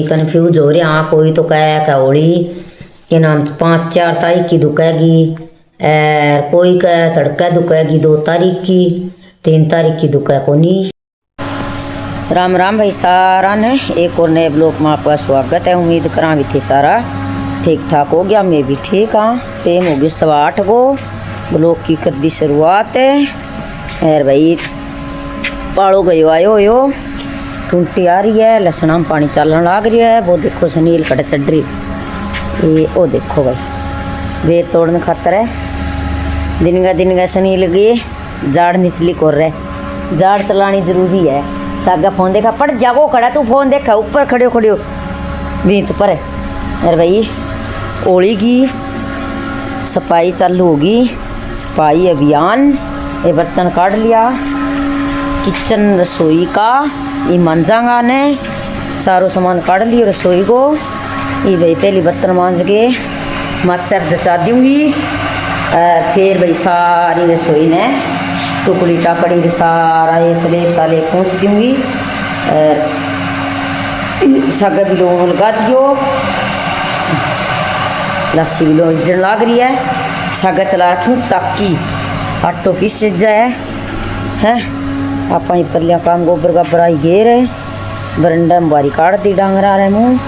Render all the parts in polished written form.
Confuse हो रहे हाँ कोई तो कह होली के नाम 5-4 तारीख की दुखेगी कोई कह तड़का दुखेगी 2 तारीख की 3 तारीख की दुखे को नहीं। राम राम भाई सारा ने एक और नए ब्लॉग में आपका स्वागत है। उम्मीद करा भी थी सारा ठीक ठाक हो गया, मैं भी ठीक हाँ। टाइम हो गया 8:15 को ब्लॉग की कर दी शुरुआत है। और भाई पाड़ो गयो आयो यो टूंटी आ रही है, लहसुन में पानी चलने लग रही है। वो देखो सुनील कट चढ़ रही ये ओ देखो भाई वेर तोड़ने खातर है। दिन का सुनील गए जाड़ निचली कर रहे, जाड़ चलानी जरूरी है। सागा फोन देखा पड़ जागो खड़ा तू फोन देखा ऊपर खड़े खड़े बीत पर। अरे भाई होली की सफाई चालू होगी, सफाई अभियान। ये बर्तन काट लिया किचन रसोई का, ये मांजांगा ने सारो सामान काट लिया रसोई को। ये भाई पहले बर्तन मांज के मच्छर जचा दूंगी, फिर भाई सारी रसोई ने टुकड़ी टाकड़ी सारा ये सलेब साले पहुँच दूंगी। सागा भी लोग लगा दियो, लस्सी भी लोग जन लग रही है। सागा चला रखी हूँ चाकी, आटो पीस जाए है। आप पर लिया काम गोबर का बराई गे रहे, बरंडा में बारी काट दी डांगरा रहे मुँह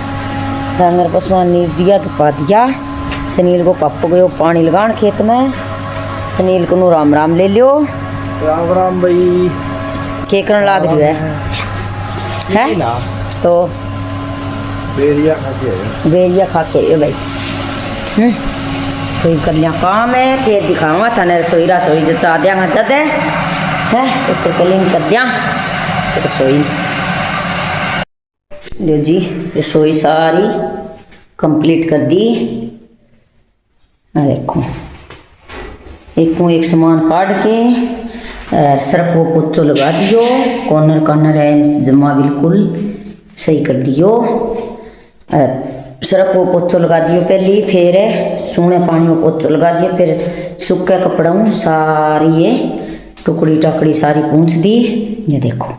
डांगर पशुआ नीर दिया तो पा दिया। सुनील को पापो गयो पानी लगान खेत में। सुनील को राम राम ले लियो। राम राम भाई के करन लाग रही है तो बेरिया खा के भाई कोई कर लिया काम है। फिर दिखाऊंगा थाने रसोई रसोई जचा दिया जद है ऊपर कलिंग कर दिया रसोई। जो जी रसोई सारी कंप्लीट कर दी। देखो एक सामान काट के सर्फ को पोचो लगा दियो, कॉर्नर है जमा बिल्कुल सही कर दियो। सर्फ को पोचो लगा दियो पहले, फिर सूने पानी को पोचो लगा दियो, फिर सूखे कपड़ों सारी ये टुकड़ी टाकड़ी सारी पूछ दी। ये देखो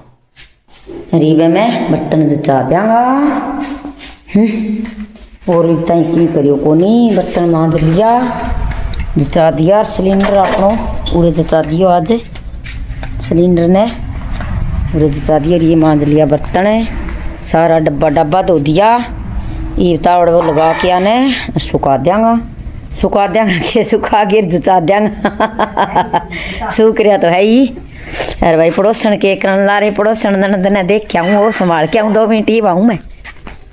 रीबे में बर्तन जचा देंगा। और भी बताई की करियो को नहीं, बर्तन मांज लिया जचा दिया। सिलेंडर अपनो पूरे जचा दियो, आज सिलेंडर ने पूरे जचा दिया। ये मांज लिया बर्तन सारा, डब्बा धो दिया। ये तावड़ वो लगा के आने सुखा देंगा के सुखा गिर जचा देंगा सूख रहा तो है ही। अरे भाई पड़ोसन के करन ला रहे, पड़ोसन ननद ने देख के आऊँ वो संभाल के आऊँ 2 मिनट ही आऊँ मैं।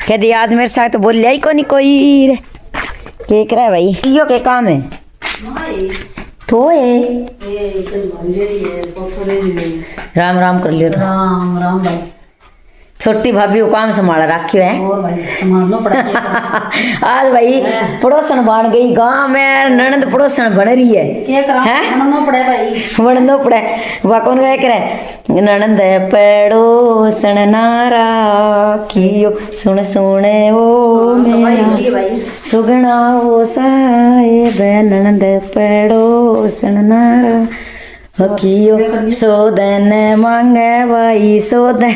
कह दी आज मेरे साथ तो बोल ही को नहीं कोई रे के कर भाई यो के काम है तो है। राम राम कर लियो तो राम राम भाई। छोटी भाभी को काम संभाला रखियो है और भाई संभालना पड़ा आज भाई पड़ोसन बन गई गांव में, ननद पड़ोसन बन रही है। क्या करा बनना पड़े भाई, बनना पड़े। वह कौन कह करे ननद पड़ोसन नारा कियो सुन सुने वो मेरा सुगना वो साहेब ननद पड़ोसन नारा कियो सोदन मांगे भाई सोदन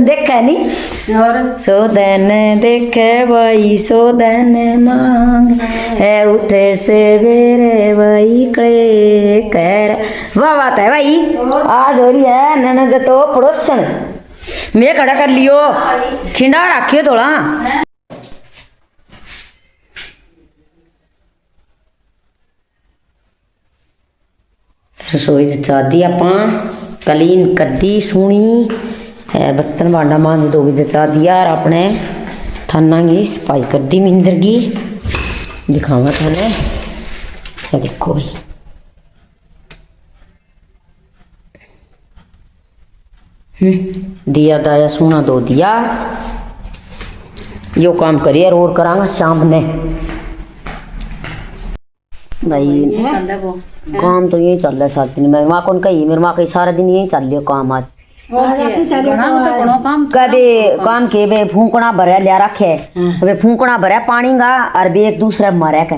देखा नहीं और सोदन देखे भाई सोदन मांग है उठे से बेरे भाई कड़े कर। वाह बात है भाई, आज हो रही है ननद तो पड़ोसन। मैं खड़ा कर लियो खिंडा रखियो थोड़ा। रसोई जचा दी आप क्लीन कर दी सोहनी, बर्तन भांडा मांज दोगी जचा दिया। और अपने थाना की सफाई कर दी मिंदर की, दिखावा थाने। क्या देखो भाई दिया दाया सोना दो दिया। यो काम करिए और करांगा शाम ने भाई। काम तो यही चल रहा है सारा दिन। मैं माँ कौन कही मेरी माँ कही सारा दिन यही चल रही काम आज। कभी काम के बे फूकना भरे लिया रखे, बे फूकना भरे पानी का और बे एक दूसरे मारे के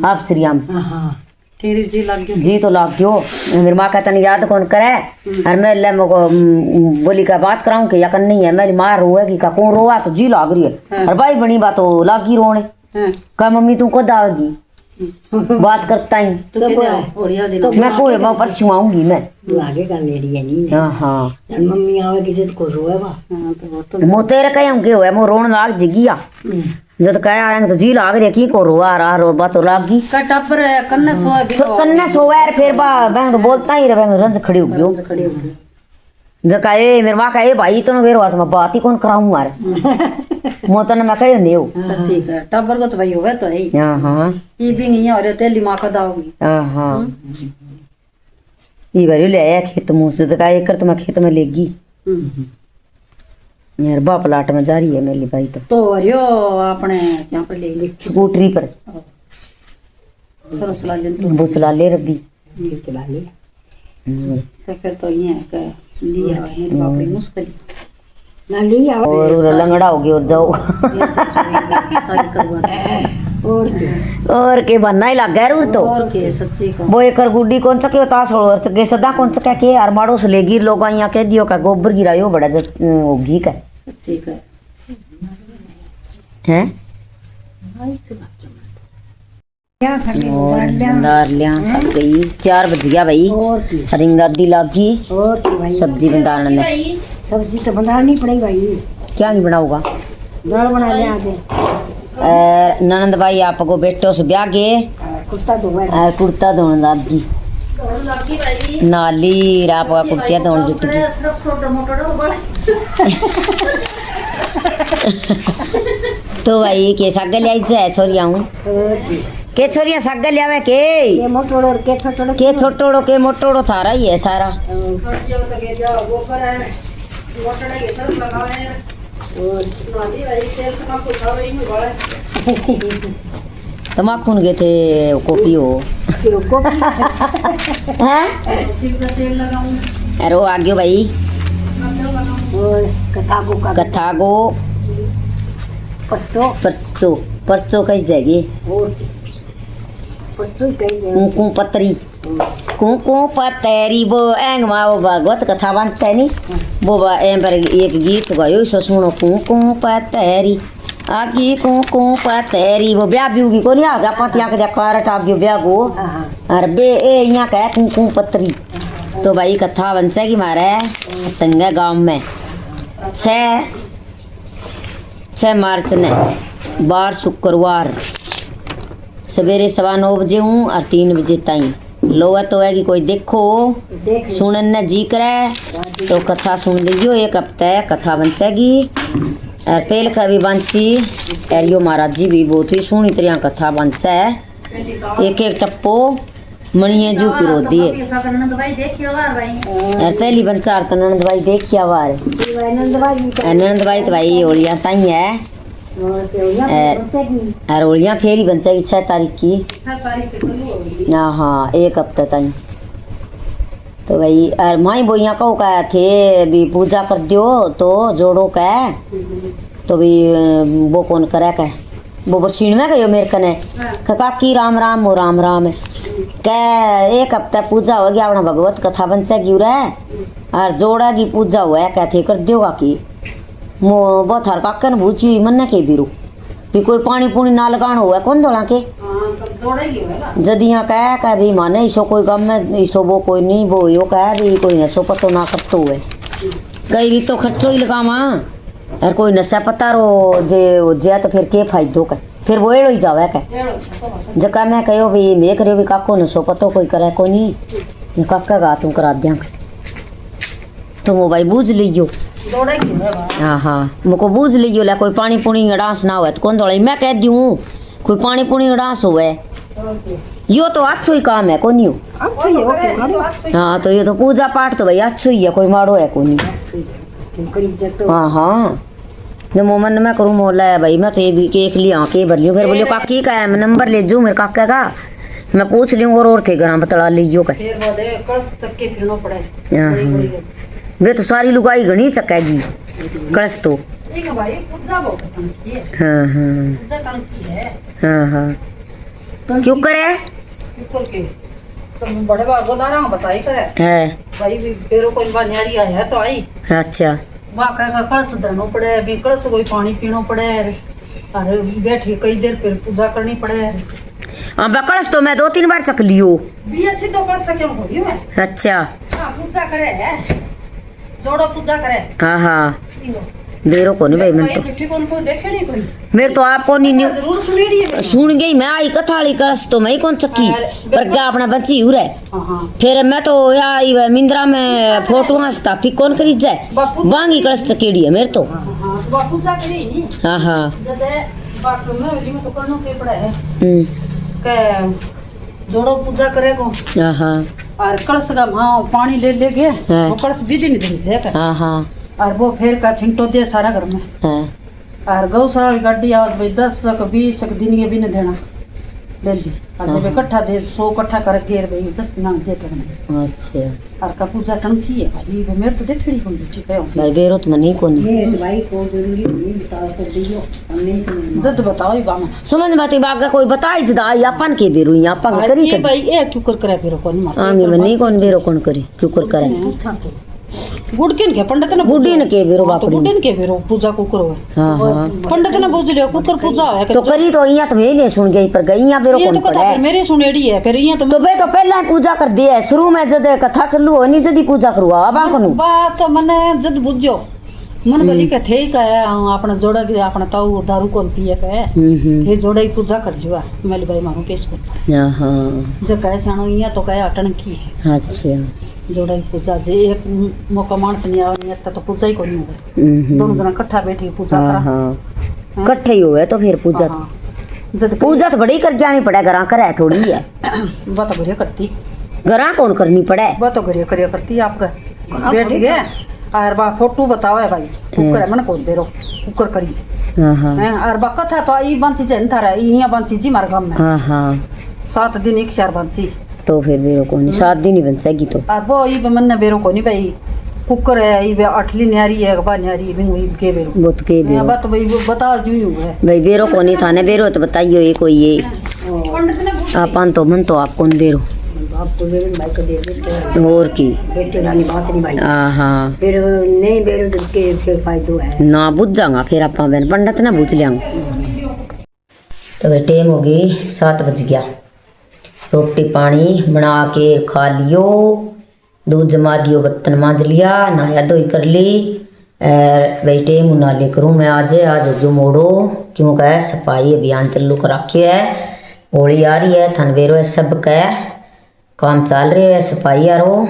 आप श्रीराम तेरी जी लग गई जी तो लाग गयो। मेरी माँ कहता नहीं याद कौन करे। और मैं ले मको बोली का बात कराऊं कि या कन नहीं है। मेरी माँ रोएगी का कौन रोआ तो जी लाग रही है। और भाई बनी बात तो लागी रोने। हां कहा मम्मी तू कद आएगी बात करता ही तो ओरिया दिन मैं कोई मैं परसों आऊंगी मैं। लागेगा मेरी है नहीं हाँ हाँ जब मम्मी आवेगी तो को रोएगा। हां तो वो तो मो तेरे कहीं के हुए मो रोन लाग जिगिया जब कह आएंगे तो जी लाग रही की को रोआ रहा रो बात तो लागी कटपर कन्ने सोए भी कन्ने सोएर फिर बा मैं तो बोलता ही रहे रंज खड़ी हो गयो खड़ी हो गई जब कहे मेरे माँ कहे भाई तो मेरे हाथ में बात ही कौन कराऊं मारे मो तने मैं कहे नहीं हो सच्ची का टबर को तो भाई होवे तो है हाँ हाँ ये भी नहीं और तेली मां का दाओगी हाँ हाँ ये बारी ले आया खेत मुँह से तो कहा एक कर तो मैं खेत में लेगी मेरे बाप प्लाट में जा रही है मेरी भाई तो अरियो अपने यहाँ पर ले ली स्कूटरी पर सरो चला जन वो चला ले रबी चला ले तो फिर तो ये है कि लिया नहीं तो बाप रे मुश्किल ना लिया और लंगड़ा हो गया और जाओ ये सब सारी करवा और और के बनना ही लग गया रूर तो और के सच्ची का वो एक गुड्डी कौन सा के तास और के सदा कौन सा के यार माड़ो से लेगी लोग यहाँ कह दियो का गोबर गिरायो बड़ा जब होगी का सच्ची का हैं और बंदार लिया सब गई 4 बज गया भाई रिंग दादी लागी और भाई सब्जी बनाने ने सब्जी तो बनानी पड़ेगी भाई। क्या नहीं बनाऊंगा दाल बना ले आगे ननंद भाई आपको बेटो से ब्याह गए कुत्ता धोए और कुर्ता धोने दादी नाली आपका कुर्तिया धोने जुट गई तो भाई के साग ले आई जाए छोरिया हूँ के छोरिया साग ले आवे के ये मोटोड़ो और के छोटोड़ो के छोटोड़ो के मोटोड़ो थारा ही है सारा तमाकू गए थे कॉपी हो हैं अरे आगे भाई कथा गो पत्तो परचो परचो कही जाएगी पत्तो कहीं कुंकू पतरी कुंकू पतरी वो एंग माँ वो भागवत कथा बनता है नहीं वो एम पर एक गीत गायो सो सुनो कुंकू पतरी आगे कुंकू पतरी वो ब्याह भी होगी को नहीं आ गया पातिया के कारट आ गयो ब्याह को और बे ए यहाँ का कुंकू पतरी तो भाई कथा बन जाएगी हमारे संग गांव में 6 मार्च ने 12 शुक्रवार सवेरे 9:15 बजे हूँ और 3 बजे ताई लोआ तो है कि कोई देखो सुनन न जी करे तो कथा सुन लीजियो। एक हफ्ते कथा बन जाएगी और पेल का भी बंची एरियो महाराज जी भी बहुत ही सुनी तरह कथा बन है एक एक टप्पो मणिये जू की रोदी है और पहली बंचार तो नंद भाई देखिया वार नंद भाई तो भाई ओलिया ताई है और ओलिया फेरी बन जाएगी 6 तारीख की हाँ हाँ एक हफ्ते ताई तो भाई और माई बोइया कहो का थे भी पूजा कर दियो तो जोड़ो का तो भी वो कौन करे का वो बरसीन में गयो मेरे कने काकी राम राम वो राम राम कह एक हफ्ता पूजा हो गया अपना भगवत कथा बन से गिर और जोड़ा की पूजा हुआ कहते कर दियो की मो बहुत हर काका ने भूची मन के बीरू भी कोई पानी पुनी ना लगाना हुआ कौन दौड़ा के जद यहाँ कह भी माने इसो कोई गम में इसो वो कोई नहीं वो यो कह भी कोई नशो पतो ना करतो हुए कई भी तो खर्चो ही लगावा और कोई नशा पता रो जे तो फिर के फायदो का फिर वो एड़ो ही जावे का जका मैं कहो भी मैं करो भी काको नशो पतो कोई करे कोई नहीं काका गा तुम करा दिया तो वो भाई बूझ लियो हाँ हाँ मुझको बूझ लियो ला कोई पानी पुनी अड़ास ना हुआ तो कौन दौड़ा मैं कह दूँ कोई पानी पुनी अड़ास हुआ यो तो अच्छो ही काम है कौन यू हाँ तो ये तो पूजा पाठ तो भाई अच्छो ही है कोई माड़ो है कौन हाँ हाँ जो मोमन में करूँ मोला है भाई मैं तो ये भी केक लिया के भर लियो फिर बोलियो काकी का है मैं नंबर ले जूँ मेरे काका का मैं पूछ लियो और थे घर बतला लीजियो का वे तो सारी लुगाई घनी चकेगी कलश तो हाँ हाँ हाँ हाँ क्यों करे तो बड़े बाबू दारा बताई करे है भाई बेरो कोई बान्यारी आया है तो आई अच्छा वाह का कलश धरनो पड़े भी कलश कोई पानी पीनो पड़े अरे बैठी कई देर फिर पूजा करनी पड़े हाँ बकड़स तो मैं 2-3 बार चक लियो भी ऐसी दो कलश क्यों हो रही मैं अच्छा हाँ पूजा करे है जोड़ो पूजा करे हाँ हाँ बेरो को नहीं भाई मैं तो ठीक उनको देखे नहीं कोई मेरे तो आपको नहीं जरूर सुनी रही है सुन गई मैं आई कथाली करस तो मैं ही कौन चक्की पर क्या अपना बच्ची हो रहा है हाँ फिर मैं तो या मिंद्रा में फोटो हंसता फिर कौन खरीद जाए वांगी कलश चकेड़ी है मेरे तो हाँ वो पूजा करी नहीं हाँ हाँ जदे बात में वाली में तो करनो के पड़ा है हम्म, के जोड़ो पूजा करेगो हाँ हाँ और कलश का हाँ पानी ले गए हाँ। वो कलश भी दिन दिन जाएगा हाँ हाँ और वो फिर का छिंटो दे सारा घर में हाँ और गौशाला की गाड़ी आवत भाई 10 20 दिन ये भी नहीं देना ले ली और जब इकट्ठा दे 100 इकट्ठा कर घेर भाई 10 दिन दे करने अच्छा और का पूजा टंकी है भाई वो मेरे तो देखड़ी कोई ठीक है भाई बेरो तो मनी को नहीं ये भाई को जरूरी नहीं बताओ कर दियो हम नहीं समझ जद बताओ ये बामन समझ में आती बात कोई बताई जदा अपन के बेरो यहाँ अपन करी ये कर भाई ए क्यों कर करे फिर कौन मार आगे में नहीं कौन बेरो कौन करी क्यों कर करे पूछा के गुड़किन के पंडित ने बुढ़ी के बेरो तो बापड़ी गुड़िन के बेरो पूजा कुकर हो हाँ हाँ पंडित ने बुझ लियो कुकर पूजा है तो करी तो यहाँ तो मैं नहीं सुन गई पर गई यहाँ बेरो ये कौन तो कथा पड़ा फिर मेरी सुनेड़ी है फिर ये तो तो बे तो पहले ही पूजा कर दिया है शुरू में जद कथा चलू हो नहीं जदी पूजा करवा अब कनु बात तो मने जद बुझो मन बोली के थे का है अपना जोड़ा के अपना ताऊ दारू कौन पिए का है थे जोड़ा ही पूजा कर लियो मेरे भाई मारो पेश को हाँ जो कहे सानो ये तो कहे अटन की है अच्छा जोड़ा ही पूजा जे एक मौका मानस नहीं आवे तो पूजा ही कोई नहीं होगा दोनों जना इकट्ठा बैठी पूजा हाँ करा हाँ इकट्ठे ही हुए तो फिर पूजा तो हाँ। जद पूजा तो बड़ी कर जानी पड़े घरा करे थोड़ी है बात घरिया करती घरा कौन करनी पड़े बात घरिया करिया करती आपका बैठ गए और बा फोटो बतावे भाई कुकर मन को बेरो कुकर करी हाँ हाँ हैं और बा कथा तो ई बंची जन थारा इया बंची जी मार गांव में हाँ हाँ 7 दिन एक चार बंची तो फिर बेरो को नहीं 7 दिन ही बन जाएगी तो और वो ई मन ने बेरो को नहीं भाई कुकर है ई अठली न्यारी है बा न्यारी बिन वही के बेरो वो तो के बेरो बात भाई बताओ जी है भाई बेरो को नहीं थाने बेरो तो बताइयो ये कोई ये पंडित ने अपन तो मन तो आप कौन बेरो आप तो मेरे भाई को दे देते और की बेटे रानी बात नहीं भाई हाँ हाँ फिर नहीं बेरो जब के फिर फायदो है ना बुझ जाऊंगा फिर आप बहन पंडित ना बुझ लियांगा तो भाई टाइम हो गई 7 बज गया रोटी पानी बना के खा लियो दूध जमा दियो बर्तन मांज लिया नहाया धोई कर ली और भाई टाइम ना ले करूँ मैं आज हो गयो मोड़ो क्यों कह सफाई अभियान चालू कर रखी है होली आ रही है थनवेरो है सब कह काम चल रहे है सफाई यारो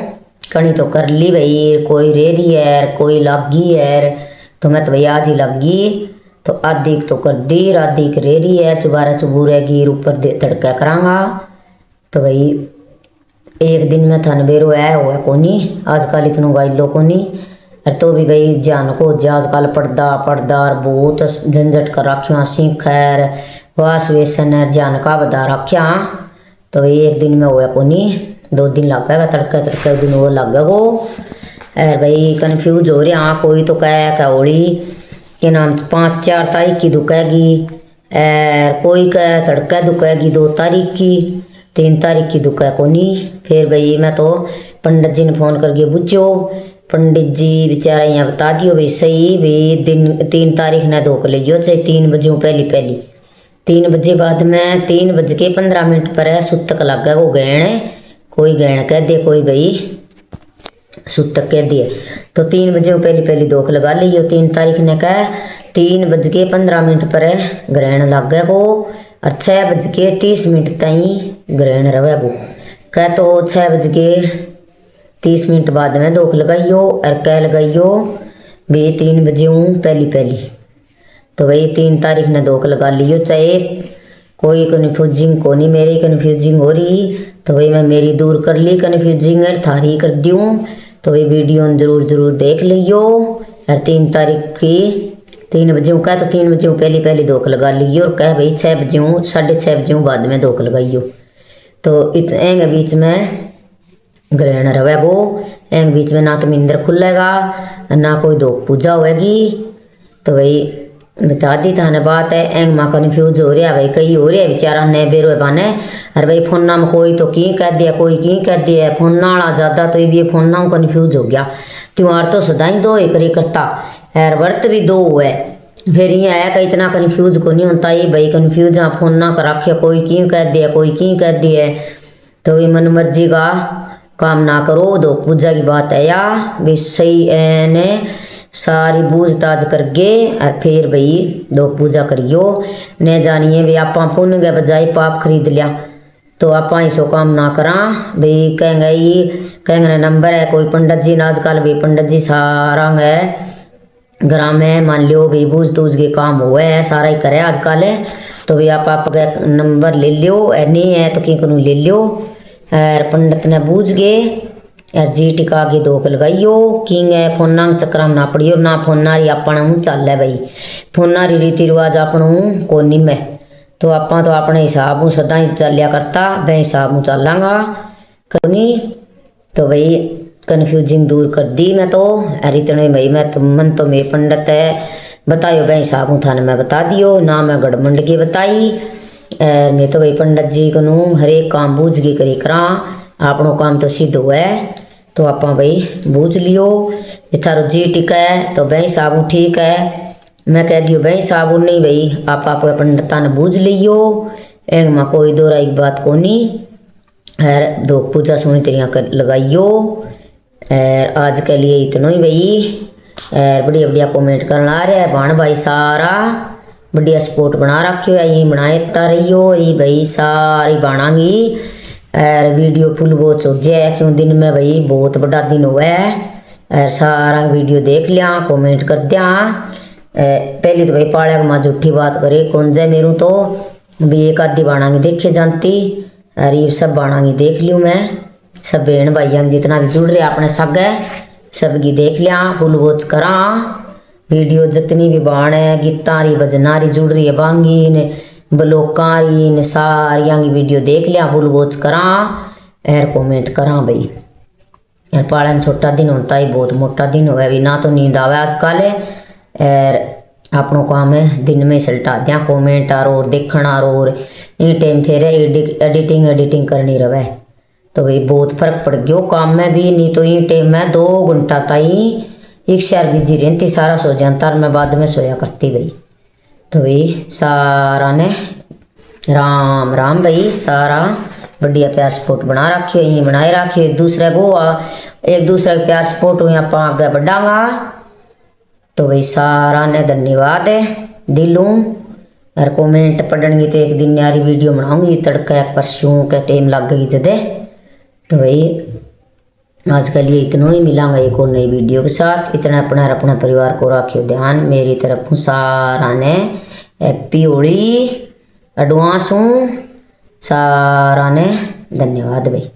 कणी तो कर ली भाई कोई रह रही है कोई लागी है तो मैं तो भाई आज ही लगी तो आधी तो कर दी आधी रह रही है चुबारा चुबू रहेगी ऊपर तड़का करांगा तो भाई एक दिन में थन बेरो है वो है कोनी आजकल इतनो गाइलो कोनी और तो भी भाई जान को आजकल पर्दा और बहुत झंझट कर रखिया सीख है वास वेसन है जान का बता रखिया तो भाई एक दिन में हुआ कोनी 2 दिन लग गएगा तड़का दिन वो लग गया वो भाई कन्फ्यूज हो रहे हाँ कोई तो कह होली के नाम 5-4 तारीख की दुखेगी कोई कह तड़का दुखेगी 2 तारीख की 3 तारीख की दुख है कोनी फिर भाई मैं तो पंडित जी ने फ़ोन करके पूछो पंडित जी बेचारा यहाँ बता दियो भाई सही भाई दिन 3 तारीख ने धोख लियो चाहे 3 बजे पहली 3 बजे बाद में 3:15 पर है सुतक लग गया वो गहण कोई गहण कह दे कोई भाई सुतक कह दिए तो 3 बजे पहली धोख लगा लियो 3 तारीख ने कह 3:15 पर है ग्रहण लग गया को और 6:30 तई ग्रहण रहे गो कह तो 6:30 बाद में धोख लगाइयो और कह लगाइयो भी 3 बजे पहली तो भाई 3 तारीख ने धोख लगा लियो चाहे कोई कन्फ्यूजिंग को नहीं मेरी कन्फ्यूजिंग हो रही तो भाई मैं मेरी दूर कर ली कन्फ्यूजिंग है थारी कर दूँ तो भाई वीडियो जरूर देख लियो और 3 तारीख की 3 बजे कह तो 3 बजे पहली धोख लगा लियो और कह भाई 6 बजे 6:30 बजे बाद में धोख लगाइयो तो इतने बीच में ग्रहण रहेगो एंग बीच में ना तो मिंदर खुलेगा ना कोई धोख पूजा होएगी तो भाई बता दी थाने बात है। एंग माँ कन्फ्यूज हो रहा भाई, कई हो रहा है बेचारा ने बेरो बाने। अरे भाई फोन नाम कोई तो की कह दिया, कोई की कह दिया, फोन नाला ज़्यादा तो ये फोन नाम कन्फ्यूज हो गया। त्योहार तो सदाई दो एक करता है, व्रत भी दो है, फिर ये आया कि इतना कन्फ्यूज को नहीं होता ये भाई कन्फ्यूज हाँ फोन ना कर रखे, कोई की कह दिया, कोई की कह दिया। तो ये मन मर्जी का काम ना करो। दो पूजा की बात है या वे सही ने सारी बूझताछ करके और फिर भाई दो पूजा करियो। न जानिए वे आप पुण्य के बजाय पाप खरीद लिया तो आप ऐसो काम ना करा भाई। कहेंगे नंबर है कोई पंडित जी ने आजकल भी पंडित जी सारा है ग्राम में मान लियो भाई बूझ तूझ के काम हुआ है सारा ही करे आजकल है। तो भाई आप नंबर ले लियो, नहीं है तो क्यों ले लियो और पंडित ने बूझ गए यार जी टिका के धोख लगाइयो। किंग है फोना चक्कर में ना पड़ियो ना, फोना री अपन चल है भाई, फोना री रीति रिवाज अपन कोनी में। तो आप तो अपने हिसाब सदा ही चलिया करता, वह हिसाब चलांगा कभी। तो भाई कन्फ्यूजिंग दूर कर दी मैं तो अरे इतने भाई मैं तो मन तो मेरे पंडित है बताइयो वह हिसाब थाने मैं बता दियो ना, मैं गड़मंड की बताई। मैं तो भाई पंडित जी को हर एक काम बूझ के करी करा, आपनों काम तो सिद्ध हुआ है। तो आप भाई बूझ लियो थारो जी टिका है तो वही साबुन ठीक है। मैं कह दियो वही साबुन नहीं भाई आप पंडिता ने बूझ लियो, एंग में कोई दो राई बात को नहीं। और दो पूजा सोनी तरिया कर लगाइयो। और आज के लिए इतना ही भाई। और बढ़िया बढ़िया कमेंट करना आ रहा है भाण भाई सारा बढ़िया स्पोर्ट बना रखियो है, यही बनाता रहियो। और ये भाई सारी बनागी और वीडियो फुल वॉच हो जाए क्यों दिन में भाई बहुत बड़ा दिन हुआ है। और सारा वीडियो देख लिया कमेंट कर दिया। पहले तो भाई पाड़े माँ झूठी बात करे कौन जाए मेरू तो भी एक आधी बाणांगी देखे जानती और ये सब बाणांगी देख लियो मैं। सब बहन भाइयों जितना भी जुड़ रहे अपने सग है सबकी देख लिया फुल वॉच करा वीडियो जितनी भी बाण है गीतारी भजनारी जुड़ रही है बांगी ने ब्लोकारी ने सारिया की वीडियो देख लिया फुल वॉच करा और कमेंट करा भाई। यार पाड़े में छोटा दिन होता है बहुत मोटा दिन हो अभी ना तो नींद आवे आजकल और अपनों काम है दिन में सलटा दिया कमेंट और देखना और ये टाइम फिर एडिटिंग करनी रहे। तो भाई बहुत फर्क पड़ गयो काम में भी, नहीं तो ये टाइम में 2 घंटा ताई एक शहर बिजी रहती सारा सो जाता मैं बाद में सोया करती भाई। तो भाई सारा ने राम राम भाई सारा बढ़िया प्यार सपोर्ट बना रखियो, यही बनाए रखियो एक दूसरे के प्यार सपोर्ट हुई आप आगे बढ़ांगा। तो भाई सारा ने धन्यवाद है दिलूं और कमेंट पढ़ने तो एक दिन यारी वीडियो बनाऊंगी तड़का परसों के टाइम लग गई जदे। तो भाई आज के लिए इतना ही, मिलांगा एक और नई वीडियो के साथ। इतना अपना परिवार को रखियो ध्यान। मेरी तरफ सारा ने हैप्पी होली एडवांस हूँ सारा ने धन्यवाद भाई।